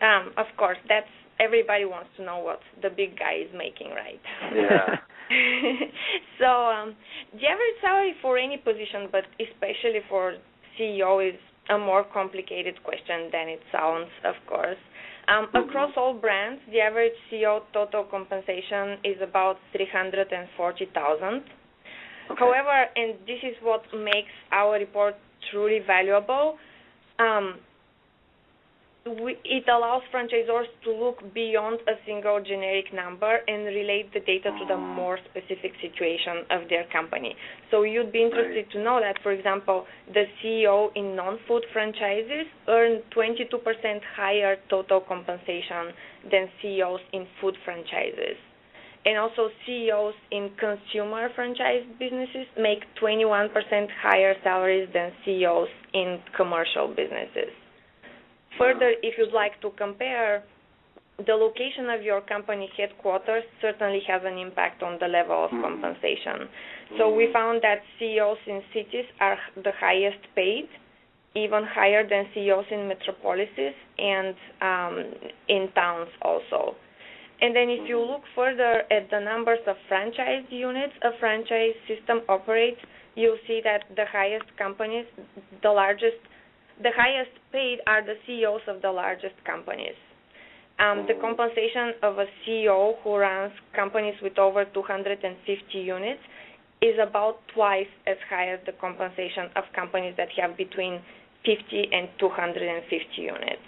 of course. That's everybody wants to know what the big guy is making, right? Yeah. So the average salary for any position, but especially for CEO, is a more complicated question than it sounds, of course. Across all brands, the average CEO total compensation is about $340,000. Okay. However, and this is what makes our report truly valuable, it allows franchisors to look beyond a single generic number and relate the data to the more specific situation of their company. So you'd be interested to know that, for example, the CEO in non-food franchises earn 22% higher total compensation than CEOs in food franchises. And also CEOs in consumer franchise businesses make 21% higher salaries than CEOs in commercial businesses. Further, if you'd like to compare, the location of your company headquarters certainly has an impact on the level of compensation. So we found that CEOs in cities are the highest paid, even higher than CEOs in metropolises and in towns also. And then if you look further at the numbers of franchise units a franchise system operates, you'll see that the highest companies, the highest paid are the CEOs of the largest companies. The compensation of a CEO who runs companies with over 250 units is about twice as high as the compensation of companies that have between 50 and 250 units.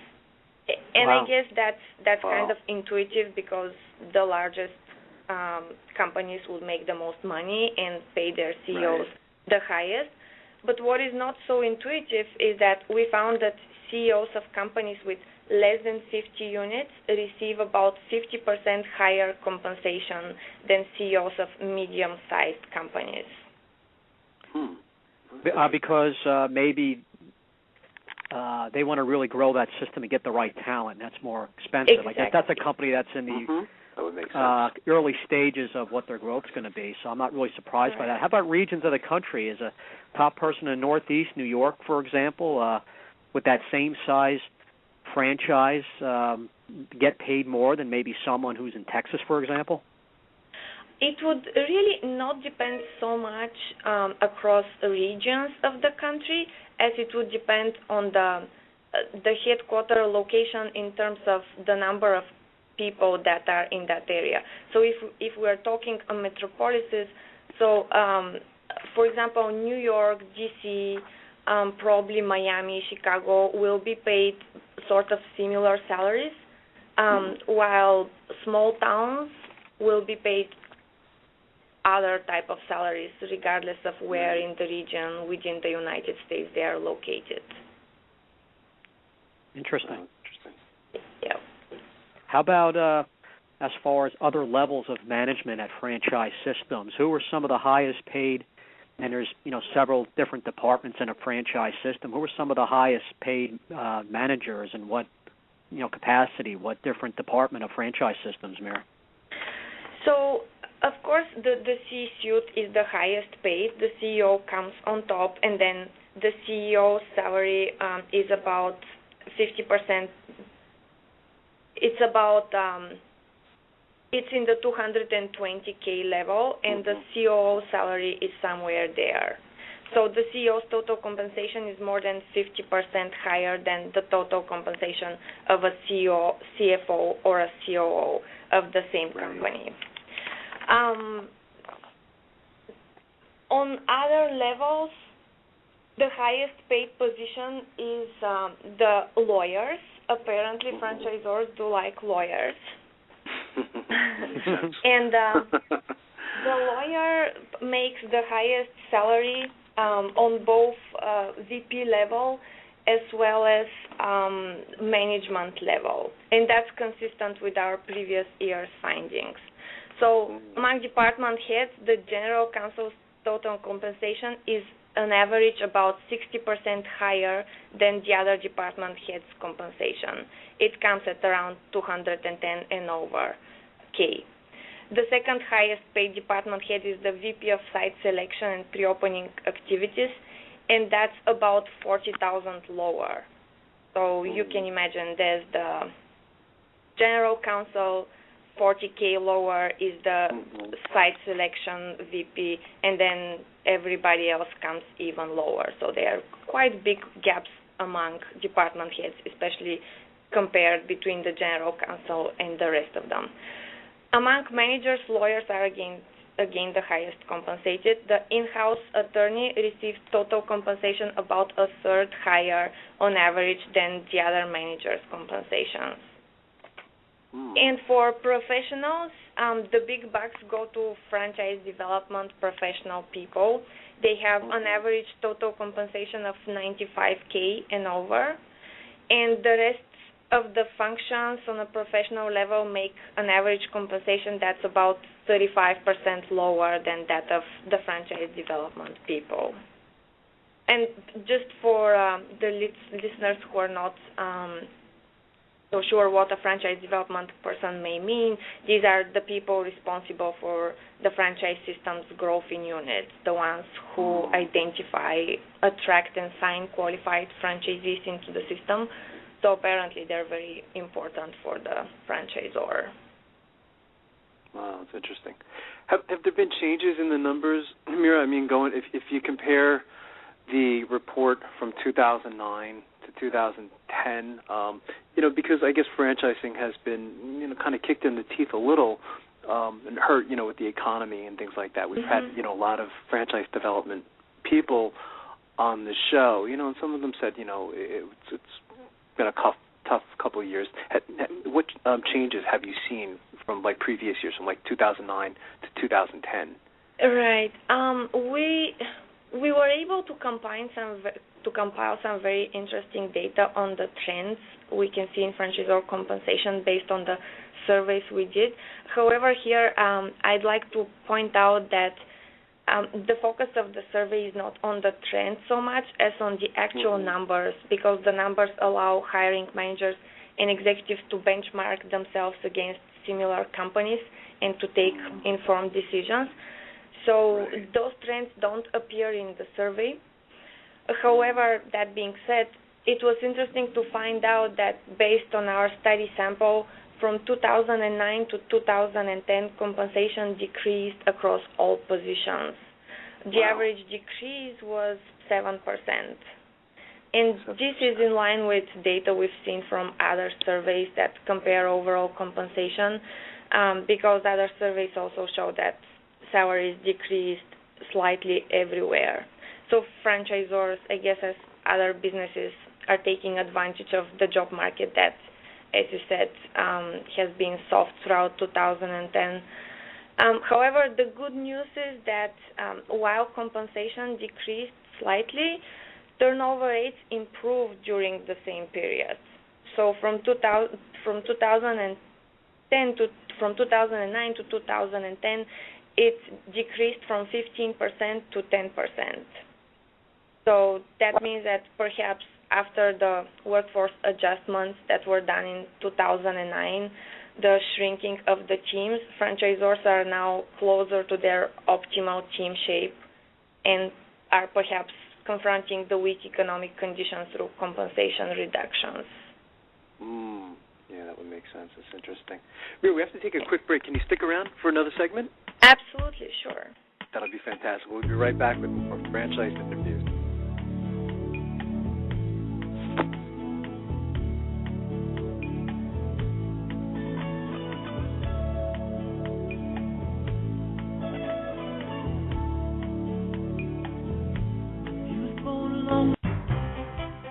And I guess that's kind of intuitive because the largest companies will make the most money and pay their CEOs the highest. But what is not so intuitive is that we found that CEOs of companies with less than 50 units receive about 50% higher compensation than CEOs of medium-sized companies. Because maybe they want to really grow that system and get the right talent. That's more expensive. Exactly. Like that's a company that's in the that would make sense. Early stages of what their growth is going to be. So I'm not really surprised by that. How about regions of the country? Is a top person in Northeast New York, for example, with that same size franchise, get paid more than maybe someone who's in Texas, for example? It would really not depend so much across the regions of the country as it would depend on the headquarter location in terms of the number of people that are in that area. So if we're talking on metropolises, so for example, New York, D.C., probably Miami, Chicago will be paid sort of similar salaries, while small towns will be paid other type of salaries, regardless of where in the region within the United States they are located. Interesting. Yeah. How about as far as other levels of management at franchise systems? Who are some of the highest paid? And there's several different departments in a franchise system. Who are some of the highest paid managers, and what capacity? What different department of franchise systems, Mira? So, of course, the C-suite is the highest paid. The CEO comes on top, and then the CEO's salary is about 50%. It's about it's in the 220K level, and the COO salary is somewhere there. So the CEO's total compensation is more than 50% higher than the total compensation of a CEO, CFO, or a COO of the same company. On other levels, the highest paid position is the lawyers. Apparently, franchisors do like lawyers. And the lawyer makes the highest salary on both VP level as well as management level. And that's consistent with our previous year's findings. So among department heads, the general counsel's total compensation is on average about 60% higher than the other department heads' compensation. It comes at around 210 and over K. The second highest paid department head is the VP of site selection and pre-opening activities, and that's about 40,000 lower. So you can imagine there's the general counsel, 40K lower is the site selection VP, and then everybody else comes even lower. So there are quite big gaps among department heads, especially compared between the general counsel and the rest of them. Among managers, lawyers are again the highest compensated. The in-house attorney receives total compensation about a third higher on average than the other managers' compensations. And for professionals, the big bucks go to franchise development professional people. They have an average total compensation of 95K and over, and the rest of the functions on a professional level make an average compensation that's about 35% lower than that of the franchise development people. And just for the listeners who are not so sure what a franchise development person may mean, these are the people responsible for the franchise system's growth in units, the ones who identify, attract, and sign qualified franchisees into the system. So apparently they're very important for the franchisor. Wow, that's interesting. Have there been changes in the numbers, Mira? I mean, if you compare the report from 2009 to 2010, because I guess franchising has been, kind of kicked in the teeth a little and hurt, with the economy and things like that. We've had, a lot of franchise development people on the show, and some of them said, it's been a tough couple of years. What changes have you seen from previous years, from 2009 to 2010? Right. We were able to compile some very interesting data on the trends we can see in franchisor compensation based on the surveys we did. However, here I'd like to point out that the focus of the survey is not on the trend so much as on the actual numbers, because the numbers allow hiring managers and executives to benchmark themselves against similar companies and to take informed decisions. So those trends don't appear in the survey. However, that being said, it was interesting to find out that based on our study sample, from 2009 to 2010, compensation decreased across all positions. The average decrease was 7%. And this is in line with data we've seen from other surveys that compare overall compensation, because other surveys also show that salaries decreased slightly everywhere. So franchisors, I guess, as other businesses, are taking advantage of the job market that, as you said, has been soft throughout 2010. However, the good news is that while compensation decreased slightly, turnover rates improved during the same period. So from 2009 to 2010, it decreased from 15% to 10%. So that means that perhaps after the workforce adjustments that were done in 2009, the shrinking of the teams, franchisors are now closer to their optimal team shape and are perhaps confronting the weak economic conditions through compensation reductions. Yeah, that would make sense. It's interesting. Mira, we have to take a quick break. Can you stick around for another segment? Absolutely, sure. That'll be fantastic. We'll be right back with more franchise interviews.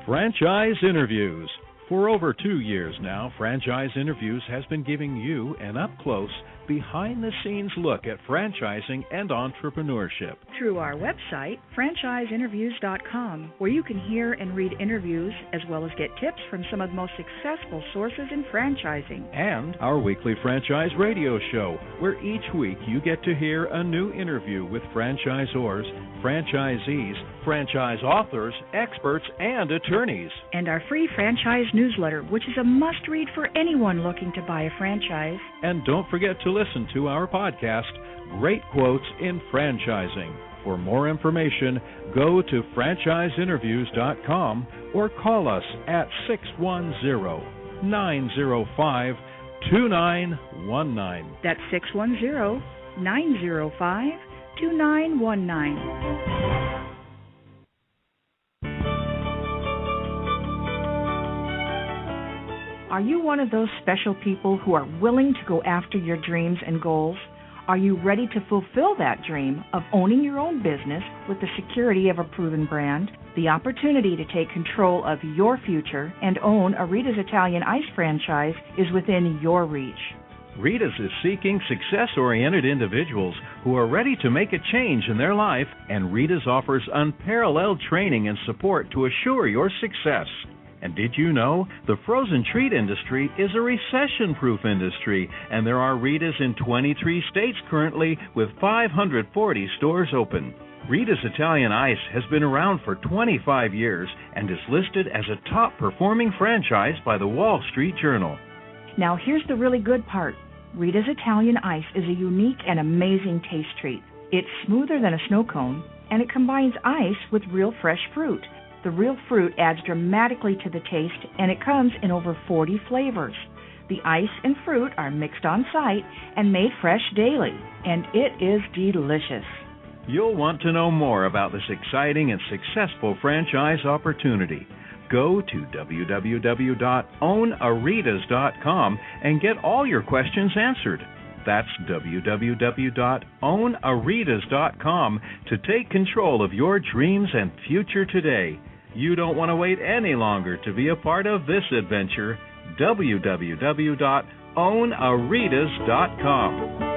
Franchise Interviews. For over 2 years now, Franchise Interviews has been giving you an up-close, behind-the-scenes look at franchising and entrepreneurship. Through our website, franchiseinterviews.com, where you can hear and read interviews as well as get tips from some of the most successful sources in franchising. And our weekly franchise radio show, where each week you get to hear a new interview with franchisors, franchisees, franchise authors, experts, and attorneys. And our free franchise newsletter, which is a must-read for anyone looking to buy a franchise. And don't forget to listen to our podcast, Great Quotes in Franchising. For more information, go to franchiseinterviews.com or call us at 610-905-2919. That's 610-905-2919. Are you one of those special people who are willing to go after your dreams and goals? Are you ready to fulfill that dream of owning your own business with the security of a proven brand? The opportunity to take control of your future and own a Rita's Italian Ice franchise is within your reach. Rita's is seeking success-oriented individuals who are ready to make a change in their life, and Rita's offers unparalleled training and support to assure your success. And did you know the frozen treat industry is a recession-proof industry, and there are Rita's in 23 states currently with 540 stores open. Rita's Italian Ice has been around for 25 years and is listed as a top-performing franchise by the Wall Street Journal. Now here's the really good part. Rita's Italian Ice is a unique and amazing taste treat. It's smoother than a snow cone, and it combines ice with real fresh fruit. The real fruit adds dramatically to the taste, and it comes in over 40 flavors. The ice and fruit are mixed on site and made fresh daily, and it is delicious. You'll want to know more about this exciting and successful franchise opportunity. Go to www.ownaritas.com and get all your questions answered. That's www.ownaritas.com to take control of your dreams and future today. You don't want to wait any longer to be a part of this adventure. www.ownaritas.com.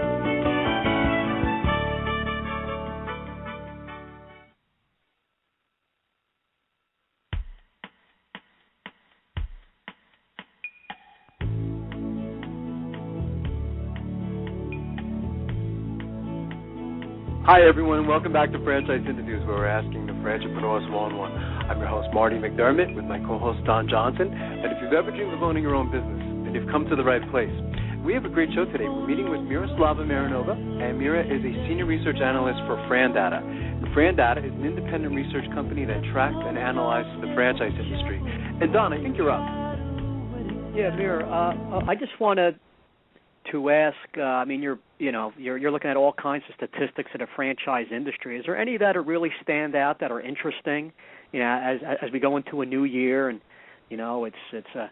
Hi, everyone. Welcome back to Franchise Interviews, where we're asking the Franchipreneurs one-on-one. I'm your host, Marty McDermott, with my co-host, Don Johnson. And if you've ever dreamed of owning your own business, then you've come to the right place. We have a great show today. We're meeting with Miroslava Marinova, and Mira is a senior research analyst for Frandata. And Frandata is an independent research company that tracks and analyzes the franchise industry. And Don, I think you're up. Yeah, Mira, I just wanted to ask. You're looking at all kinds of statistics in the franchise industry. Is there any that really stand out that are interesting? As we go into a new year, and it's a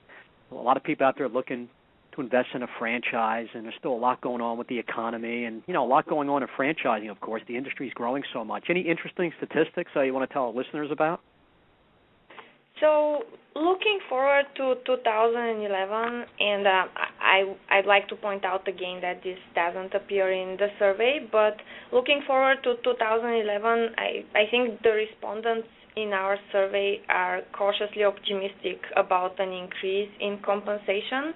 lot of people out there looking to invest in a franchise, and there's still a lot going on with the economy, and a lot going on in franchising. Of course, the industry is growing so much. Any interesting statistics you want to tell our listeners about? So, looking forward to 2011, and I'd like to point out again that this doesn't appear in the survey, but looking forward to 2011, I think the respondents in our survey are cautiously optimistic about an increase in compensation.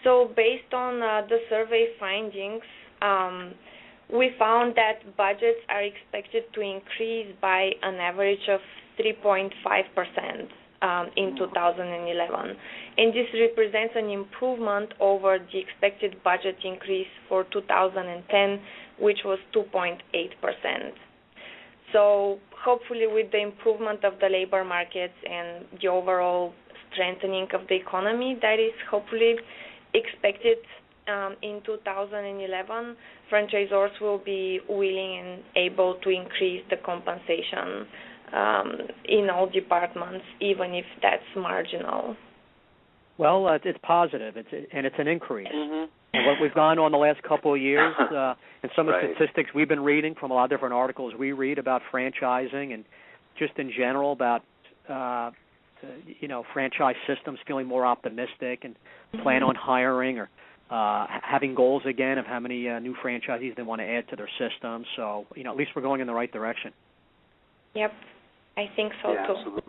So based on the survey findings, we found that budgets are expected to increase by an average of 3.5% in 2011. And this represents an improvement over the expected budget increase for 2010, which was 2.8%. So hopefully with the improvement of the labor markets and the overall strengthening of the economy that is hopefully expected in 2011, franchisors will be willing and able to increase the compensation in all departments, even if that's marginal. Well, it's positive, and it's an increase. Mm-hmm. And what we've gone on the last couple of years, and some of the statistics we've been reading from a lot of different articles we read about franchising and just in general about, franchise systems feeling more optimistic and plan on hiring or having goals again of how many new franchisees they want to add to their system. So, at least we're going in the right direction. Yep, I think so too. Absolutely.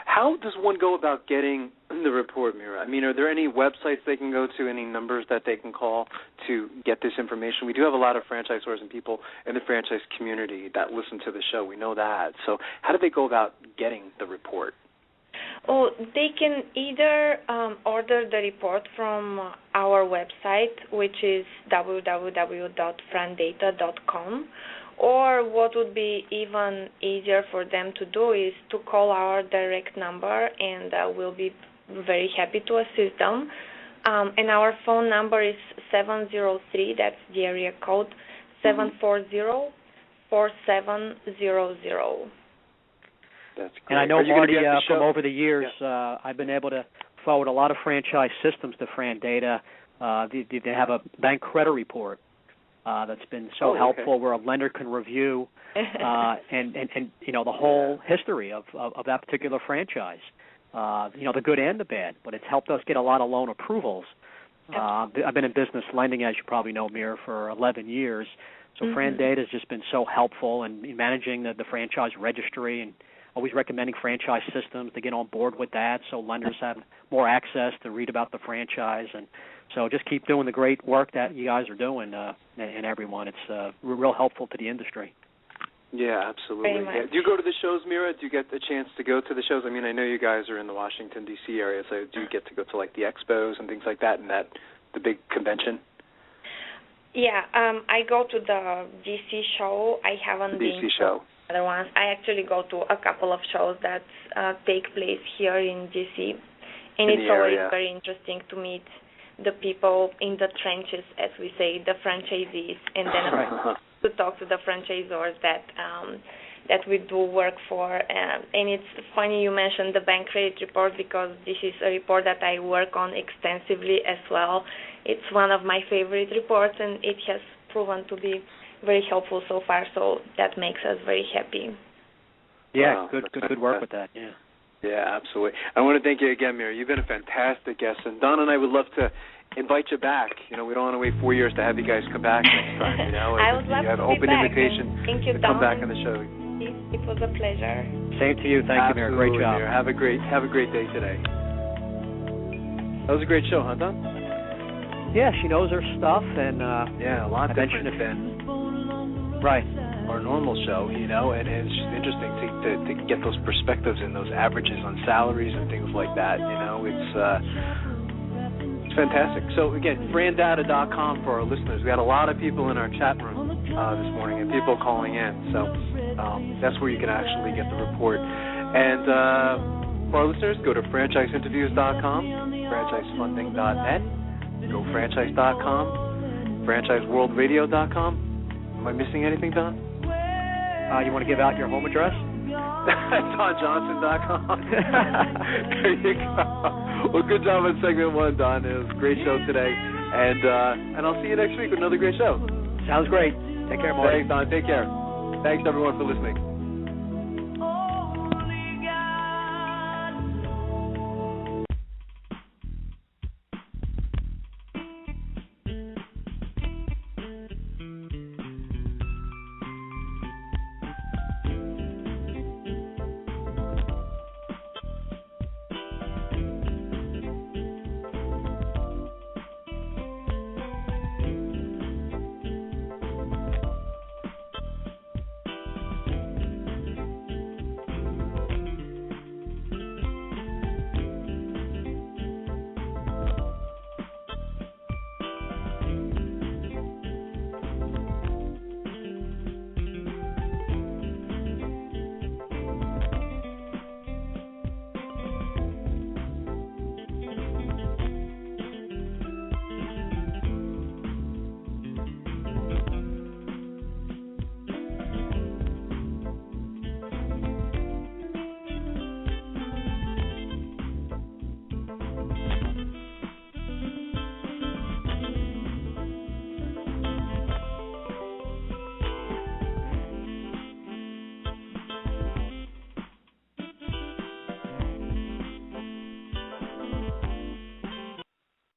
How does one go about getting the report, Mira? I mean, are there any websites they can go to, any numbers that they can call to get this information? We do have a lot of franchisors and people in the franchise community that listen to the show. We know that. So how do they go about getting the report? Oh, they can either order the report from our website, which is www.frandata.com, or what would be even easier for them to do is to call our direct number, and we'll be very happy to assist them. And our phone number is 703, that's the area code, 740-4700. That's great. And I know, Marty, from over the years, I've been able to forward a lot of franchise systems to Frandata. They have a bank credit report that's been so helpful, where a lender can review and the whole history of that particular franchise, the good and the bad. But it's helped us get a lot of loan approvals. I've been in business lending, as you probably know, Mir, for 11 years. So Frandata has just been so helpful in managing the franchise registry and always recommending franchise systems to get on board with that, so lenders have more access to read about the franchise. And so just keep doing the great work that you guys are doing, and everyone. It's real helpful to the industry. Yeah, absolutely. Yeah. Do you go to the shows, Mira? Do you get the chance to go to the shows? I mean, I know you guys are in the Washington, D.C. area, so do you get to go to, like, the expos and things like that, and the big convention? Yeah, I go to the D.C. show. I haven't been to other ones. I actually go to a couple of shows that take place here in D.C., and it's always very interesting to meet the people in the trenches, as we say, the franchisees, and then to talk to the franchisors that we do work for. And it's funny you mentioned the bank credit report, because this is a report that I work on extensively as well. It's one of my favorite reports, and it has proven to be very helpful so far, so that makes us very happy. Yeah, good work with that, yeah. Yeah, absolutely. I want to thank you again, Mira. You've been a fantastic guest, and Don and I would love to invite you back. We don't want to wait 4 years to have you guys come back next time. I would love to be back. You have an open invitation to come back on the show. It was a pleasure. Same to you. Thank you, Mira. Great job. Mira. Have a great day today. That was a great show, huh, Don? Yeah, she knows her stuff, and a lot different than our normal show, and it's just interesting to get those perspectives and those averages on salaries and things like that. It's fantastic. So again, Frandata.com for our listeners. We had a lot of people in our chat room this morning and people calling in, so that's where you can actually get the report. And for our listeners, go to franchiseinterviews.com, franchisefunding.net, go franchise.com, franchiseworldradio.com. Am I missing anything, Don? You want to give out your home address? DonJohnson.com. There you go. Well, good job on segment 1, Don. It was a great show today. And I'll see you next week with another great show. Sounds great. Take care, Marty. Thanks, Don. Take care. Thanks, everyone, for listening.